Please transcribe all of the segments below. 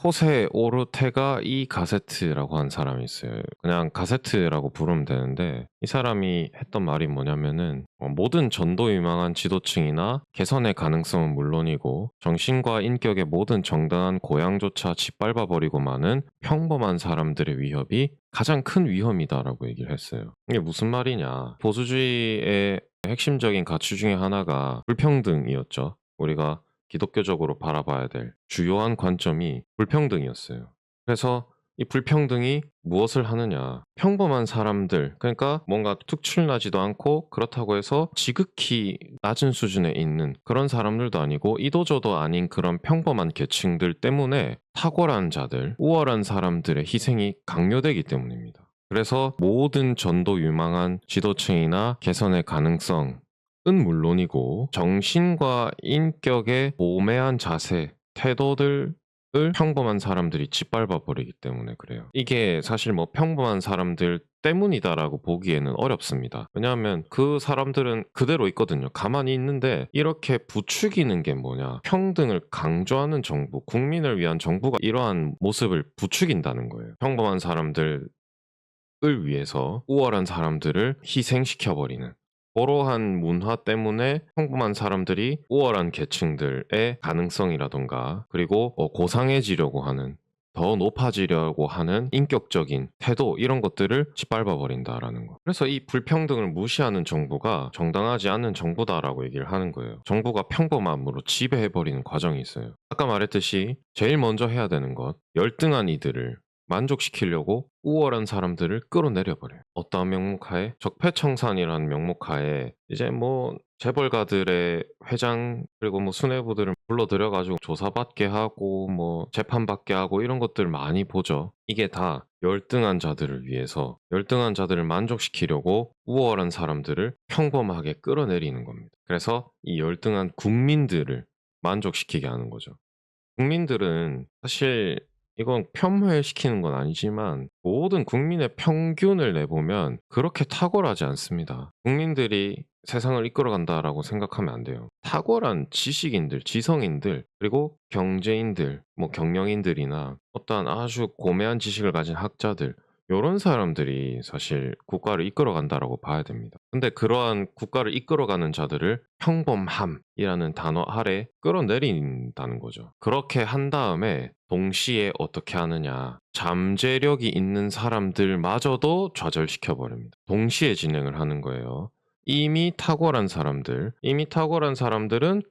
호세 오르테가 이 가세트라고 한 사람이 있어요. 그냥 가세트라고 부르면 되는데 이 사람이 했던 말이 뭐냐면은 모든 전도유망한 지도층이나 개선의 가능성은 물론이고 정신과 인격의 모든 정당한 고양조차 짓밟아 버리고 마는 평범한 사람들의 위협이 가장 큰 위험이다라고 얘기를 했어요. 이게 무슨 말이냐? 보수주의의 핵심적인 가치 중에 하나가 불평등이었죠. 우리가 기독교적으로 바라봐야 될 주요한 관점이 불평등이었어요. 그래서 이 불평등이 무엇을 하느냐? 평범한 사람들, 그러니까 뭔가 특출나지도 않고 그렇다고 해서 지극히 낮은 수준에 있는 그런 사람들도 아니고 이도저도 아닌 그런 평범한 계층들 때문에 탁월한 자들, 우월한 사람들의 희생이 강요되기 때문입니다. 그래서 모든 전도 유망한 지도층이나 개선의 가능성, 은 물론이고 정신과 인격의 모매한 자세, 태도들을 평범한 사람들이 짓밟아 버리기 때문에 그래요. 이게 사실 뭐 평범한 사람들 때문이다라고 보기에는 어렵습니다. 왜냐하면 그 사람들은 그대로 있거든요. 가만히 있는데 이렇게 부추기는 게 뭐냐? 평등을 강조하는 정부, 국민을 위한 정부가 이러한 모습을 부추긴다는 거예요. 평범한 사람들을 위해서 우월한 사람들을 희생시켜 버리는 그러한 문화 때문에 평범한 사람들이 우월한 계층들의 가능성이라던가 그리고 고상해지려고 하는 더 높아지려고 하는 인격적인 태도 이런 것들을 짓밟아 버린다라는 거. 그래서 이 불평등을 무시하는 정부가 정당하지 않은 정부다라고 얘기를 하는 거예요. 정부가 평범함으로 지배해 버리는 과정이 있어요. 아까 말했듯이 제일 먼저 해야 되는 것, 열등한 이들을 만족시키려고 우월한 사람들을 끌어내려 버려요. 어떠한 명목하에? 적폐청산이라는 명목하에 이제 뭐 재벌가들의 회장 그리고 뭐 수뇌부들을 불러들여 가지고 조사받게 하고 뭐 재판받게 하고 이런 것들 많이 보죠. 이게 다 열등한 자들을 위해서 열등한 자들을 만족시키려고 우월한 사람들을 평범하게 끌어내리는 겁니다. 그래서 이 열등한 국민들을 만족시키게 하는 거죠. 국민들은 사실 이건 폄훼시키는 건 아니지만 모든 국민의 평균을 내보면 그렇게 탁월하지 않습니다. 국민들이 세상을 이끌어간다라고 생각하면 안 돼요. 탁월한 지식인들, 지성인들, 그리고 경제인들, 뭐 경영인들이나 어떠한 아주 고매한 지식을 가진 학자들, 요런 사람들이 사실 국가를 이끌어간다라고 봐야 됩니다. 근데 그러한 국가를 이끌어가는 자들을 평범함이라는 단어 아래 끌어내린다는 거죠. 그렇게 한 다음에 동시에 어떻게 하느냐. 잠재력이 있는 사람들마저도 좌절시켜 버립니다. 동시에 진행을 하는 거예요. 이미 탁월한 사람들은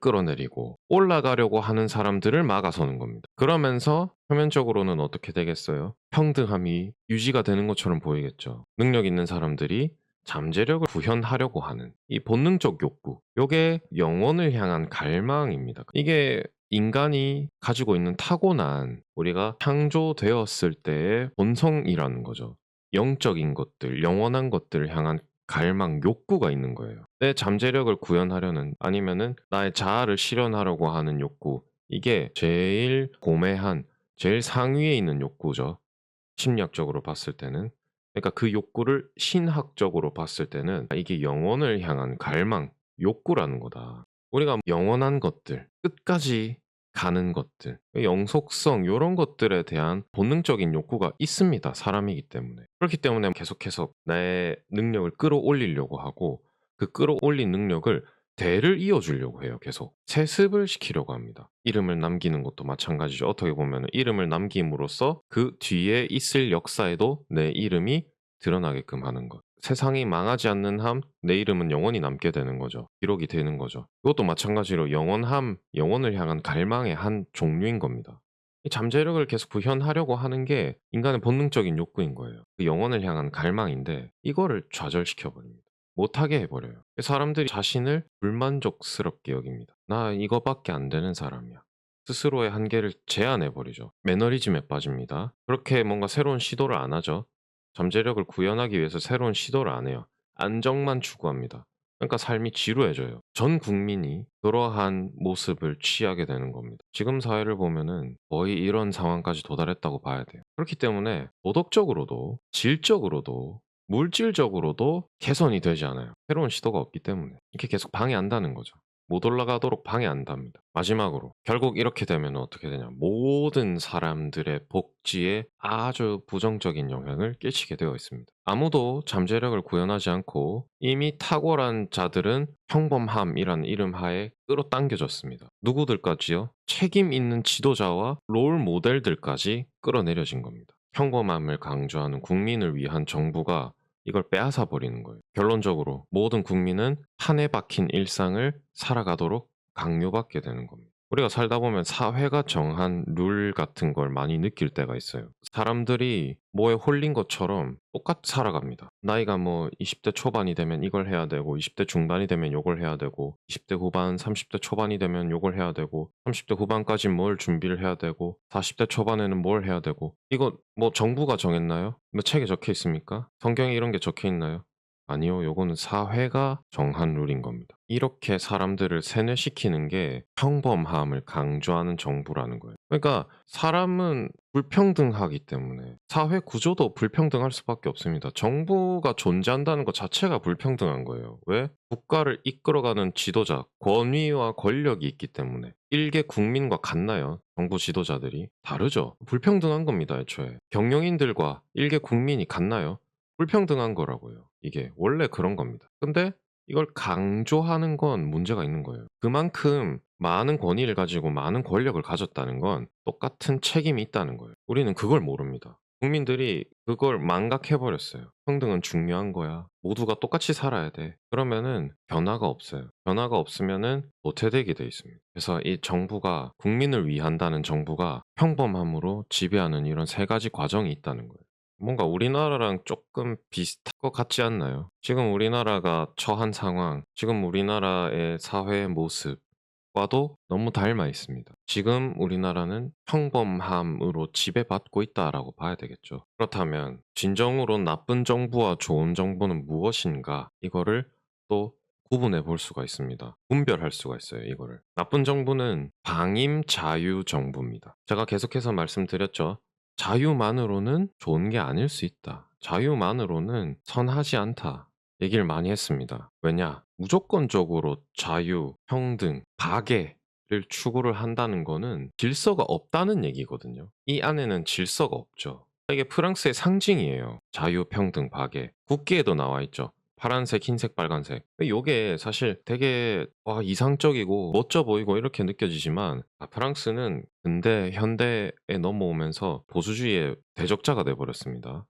끌어내리고 올라가려고 하는 사람들을 막아서는 겁니다. 그러면서 표면적으로는 어떻게 되겠어요? 평등함이 유지가 되는 것처럼 보이겠죠. 능력 있는 사람들이 잠재력을 구현하려고 하는 이 본능적 욕구, 요게 영혼을 향한 갈망입니다. 이게 인간이 가지고 있는 타고난 우리가 창조되었을 때의 본성이라는 거죠. 영적인 것들, 영원한 것들을 향한 갈망, 욕구가 있는 거예요. 내 잠재력을 구현하려는 아니면은 나의 자아를 실현하려고 하는 욕구. 이게 제일 고매한, 제일 상위에 있는 욕구죠. 심리학적으로 봤을 때는. 그러니까 그 욕구를 신학적으로 봤을 때는 이게 영혼을 향한 갈망, 욕구라는 거다. 우리가 영원한 것들, 끝까지 가는 것들, 영속성 요런 것들에 대한 본능적인 욕구가 있습니다. 사람이기 때문에. 그렇기 때문에 계속해서 나의 능력을 끌어올리려고 하고 그 끌어올린 능력을 대를 이어주려고 해요. 계속. 세습을 시키려고 합니다. 이름을 남기는 것도 마찬가지죠. 어떻게 보면 이름을 남김으로써 그 뒤에 있을 역사에도 내 이름이 드러나게끔 하는 것. 세상이 망하지 않는 한 내 이름은 영원히 남게 되는 거죠. 기록이 되는 거죠. 이것도 마찬가지로 영원함, 영원을 향한 갈망의 한 종류인 겁니다. 이 잠재력을 계속 구현하려고 하는 게 인간의 본능적인 욕구인 거예요. 그 영혼을 향한 갈망인데 이거를 좌절시켜 버립니다. 못하게 해버려요. 사람들이 자신을 불만족스럽게 여깁니다. 나 이거밖에 안 되는 사람이야. 스스로의 한계를 제한해 버리죠. 매너리즘에 빠집니다. 그렇게 뭔가 새로운 시도를 안 하죠. 잠재력을 구현하기 위해서 새로운 시도를 안 해요. 안정만 추구합니다. 그러니까 삶이 지루해져요. 전 국민이 그러한 모습을 취하게 되는 겁니다. 지금 사회를 보면은 거의 이런 상황까지 도달했다고 봐야 돼요. 그렇기 때문에 도덕적으로도 질적으로도 물질적으로도 개선이 되지 않아요. 새로운 시도가 없기 때문에. 이렇게 계속 방해한다는 거죠. 못 올라가도록 방해한답니다. 마지막으로 결국 이렇게 되면 어떻게 되냐? 모든 사람들의 복지에 아주 부정적인 영향을 끼치게 되어 있습니다. 아무도 잠재력을 구현하지 않고 이미 탁월한 자들은 평범함이라는 이름 하에 끌어당겨졌습니다. 누구들까지요? 책임 있는 지도자와 롤 모델들까지 끌어내려진 겁니다. 평범함을 강조하는 국민을 위한 정부가 이걸 빼앗아 버리는 거예요. 결론적으로 모든 국민은 판에 박힌 일상을 살아가도록 강요받게 되는 겁니다. 우리가 살다 보면 사회가 정한 룰 같은 걸 많이 느낄 때가 있어요. 사람들이 뭐에 홀린 것처럼 똑같이 살아갑니다. 나이가 뭐 20대 초반이 되면 이걸 해야 되고 20대 중반이 되면 요걸 해야 되고 20대 후반, 30대 초반이 되면 요걸 해야 되고 30대 후반까지 뭘 준비를 해야 되고 40대 초반에는 뭘 해야 되고 이거 뭐 정부가 정했나요? 뭐 책에 적혀 있습니까? 성경에 이런 게 적혀 있나요? 아니요. 요거는 사회가 정한 룰인 겁니다. 이렇게 사람들을 세뇌시키는 게 평범함을 강조하는 정부라는 거예요. 그러니까 사람은 불평등하기 때문에 사회 구조도 불평등할 수밖에 없습니다. 정부가 존재한다는 것 자체가 불평등한 거예요. 왜? 국가를 이끌어가는 지도자, 권위와 권력이 있기 때문에 일개 국민과 같나요? 정부 지도자들이? 다르죠. 불평등한 겁니다, 애초에. 경영인들과 일개 국민이 같나요? 불평등한 거라고요. 이게 원래 그런 겁니다. 근데 이걸 강조하는 건 문제가 있는 거예요. 그만큼 많은 권위를 가지고 많은 권력을 가졌다는 건 똑같은 책임이 있다는 거예요. 우리는 그걸 모릅니다. 국민들이 그걸 망각해버렸어요. 평등은 중요한 거야. 모두가 똑같이 살아야 돼. 그러면은 변화가 없어요. 변화가 없으면은 도태되게 돼 있습니다. 그래서 이 정부가 국민을 위한다는 정부가 평범함으로 지배하는 이런 세 가지 과정이 있다는 거예요. 뭔가 우리나라랑 조금 비슷할 것 같지 않나요? 지금 우리나라가 처한 상황, 지금 우리나라의 사회의 모습과도 너무 닮아 있습니다. 지금 우리나라는 평범함으로 지배받고 있다라고 봐야 되겠죠. 그렇다면 진정으로 나쁜 정부와 좋은 정부는 무엇인가? 이거를 또 구분해 볼 수가 있습니다. 분별할 수가 있어요, 이거를. 나쁜 정부는 방임 자유 정부입니다. 제가 계속해서 말씀드렸죠. 자유만으로는 좋은 게 아닐 수 있다. 자유만으로는 선하지 않다. 얘기를 많이 했습니다. 왜냐? 무조건적으로 자유, 평등, 박애를 추구를 한다는 거는 질서가 없다는 얘기거든요. 이 안에는 질서가 없죠. 이게 프랑스의 상징이에요. 자유, 평등, 박애. 국기에도 나와 있죠. 파란색, 흰색, 빨간색. 요게 사실 되게 이상적이고 멋져 보이고 이렇게 느껴지지만 프랑스는 근대, 현대에 넘어오면서 보수주의의 대적자가 돼 버렸습니다.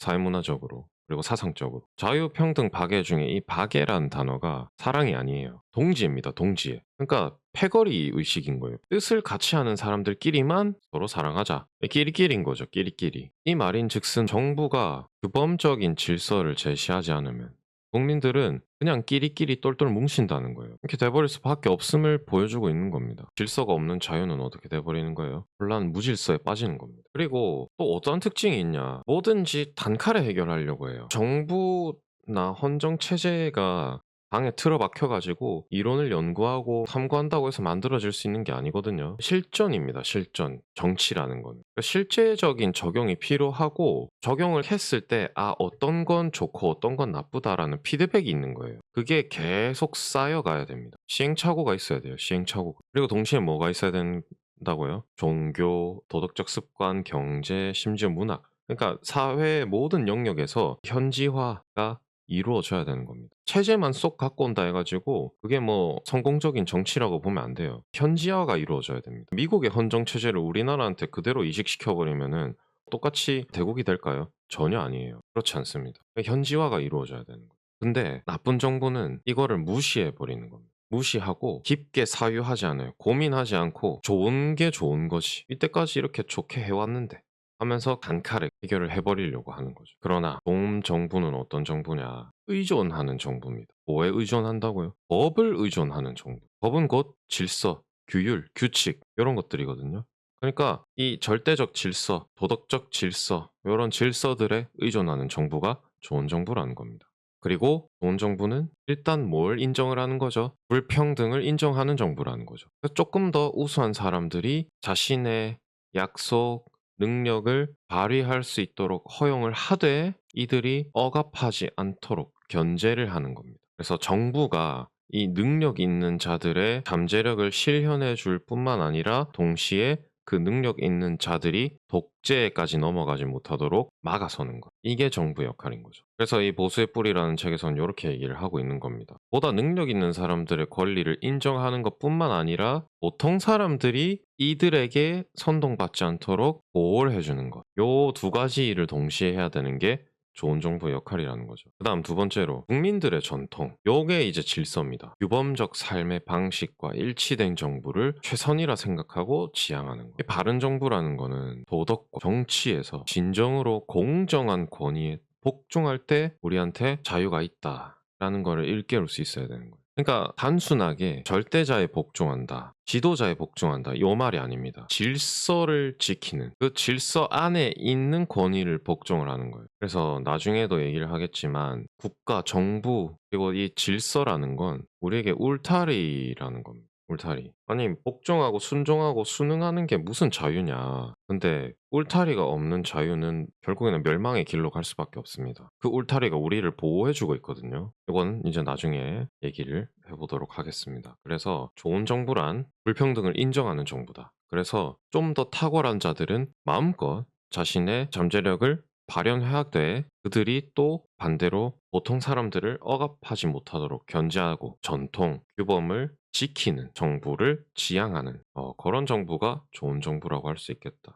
사회문화적으로 그리고 사상적으로. 자유평등 박애 중에 이 박애란 단어가 사랑이 아니에요. 동지입니다. 동지애. 그러니까 패거리 의식인 거예요. 뜻을 같이 하는 사람들끼리만 서로 사랑하자. 끼리끼리인 거죠. 끼리끼리. 이 말인즉슨 정부가 규범적인 질서를 제시하지 않으면 국민들은 그냥 끼리끼리 똘똘 뭉친다는 거예요. 이렇게 돼버릴 수밖에 없음을 보여주고 있는 겁니다. 질서가 없는 자유는 어떻게 돼버리는 거예요? 혼란, 무질서에 빠지는 겁니다. 그리고 또 어떤 특징이 있냐? 뭐든지 단칼에 해결하려고 해요. 정부나 헌정 체제가 방에 틀어박혀가지고 이론을 연구하고 탐구한다고 해서 만들어질 수 있는 게 아니거든요. 실전입니다. 실전. 정치라는 건. 그러니까 실제적인 적용이 필요하고 적용을 했을 때 어떤 건 좋고 어떤 건 나쁘다라는 피드백이 있는 거예요. 그게 계속 쌓여가야 됩니다. 시행착오가 있어야 돼요. 시행착오가. 그리고 동시에 뭐가 있어야 된다고요? 종교, 도덕적 습관, 경제, 심지어 문학. 그러니까 사회의 모든 영역에서 현지화가 이루어져야 되는 겁니다. 체제만 쏙 갖고 온다 해가지고 그게 뭐 성공적인 정치라고 보면 안 돼요. 현지화가 이루어져야 됩니다. 미국의 헌정 체제를 우리나라한테 그대로 이식시켜 버리면은 똑같이 대국이 될까요? 전혀 아니에요. 그렇지 않습니다. 현지화가 이루어져야 되는 거예요. 근데 나쁜 정부는 이거를 무시해 버리는 겁니다. 무시하고 깊게 사유하지 않아요. 고민하지 않고 좋은 게 좋은 거지. 이때까지 이렇게 좋게 해왔는데 하면서 단칼에 해결을 해버리려고 하는 거죠. 그러나 본 정부는 어떤 정부냐? 의존하는 정부입니다. 뭐에 의존한다고요? 법을 의존하는 정부. 법은 곧 질서, 규율, 규칙 이런 것들이거든요. 그러니까 이 절대적 질서, 도덕적 질서 이런 질서들에 의존하는 정부가 좋은 정부라는 겁니다. 그리고 좋은 정부는 일단 뭘 인정을 하는 거죠? 불평등을 인정하는 정부라는 거죠. 조금 더 우수한 사람들이 자신의 약속, 능력을 발휘할 수 있도록 허용을 하되 이들이 억압하지 않도록 견제를 하는 겁니다. 그래서 정부가 이 능력 있는 자들의 잠재력을 실현해 줄 뿐만 아니라 동시에 그 능력 있는 자들이 독재까지 넘어가지 못하도록 막아서는 것. 이게 정부의 역할인 거죠. 그래서 이 보수의 뿌리라는 책에서는 이렇게 얘기를 하고 있는 겁니다. 보다 능력 있는 사람들의 권리를 인정하는 것뿐만 아니라 보통 사람들이 이들에게 선동받지 않도록 보호를 해주는 것. 요 두 가지 일을 동시에 해야 되는 게 좋은 정부의 역할이라는 거죠. 그 다음 두 번째로 국민들의 전통. 요게 이제 질서입니다. 규범적 삶의 방식과 일치된 정부를 최선이라 생각하고 지향하는 거. 이 바른 정부라는 거는 도덕과 정치에서 진정으로 공정한 권위에 복종할 때 우리한테 자유가 있다라는 거를 일깨울 수 있어야 되는 거예요. 그러니까 단순하게 절대자에 복종한다, 지도자에 복종한다 요 말이 아닙니다. 질서를 지키는 그 질서 안에 있는 권위를 복종을 하는 거예요. 그래서 나중에도 얘기를 하겠지만 국가, 정부 그리고 이 질서라는 건 우리에게 울타리라는 겁니다. 울타리. 아니 복종하고 순종하고 순응하는 게 무슨 자유냐. 근데 울타리가 없는 자유는 결국에는 멸망의 길로 갈 수밖에 없습니다. 그 울타리가 우리를 보호해주고 있거든요. 이건 이제 나중에 얘기를 해보도록 하겠습니다. 그래서 좋은 정부란 불평등을 인정하는 정부다. 그래서 좀 더 탁월한 자들은 마음껏 자신의 잠재력을 발현하되 그들이 또 반대로 보통 사람들을 억압하지 못하도록 견제하고 전통, 규범을 지키는 정부를 지향하는 그런 정부가 좋은 정부라고 할 수 있겠다.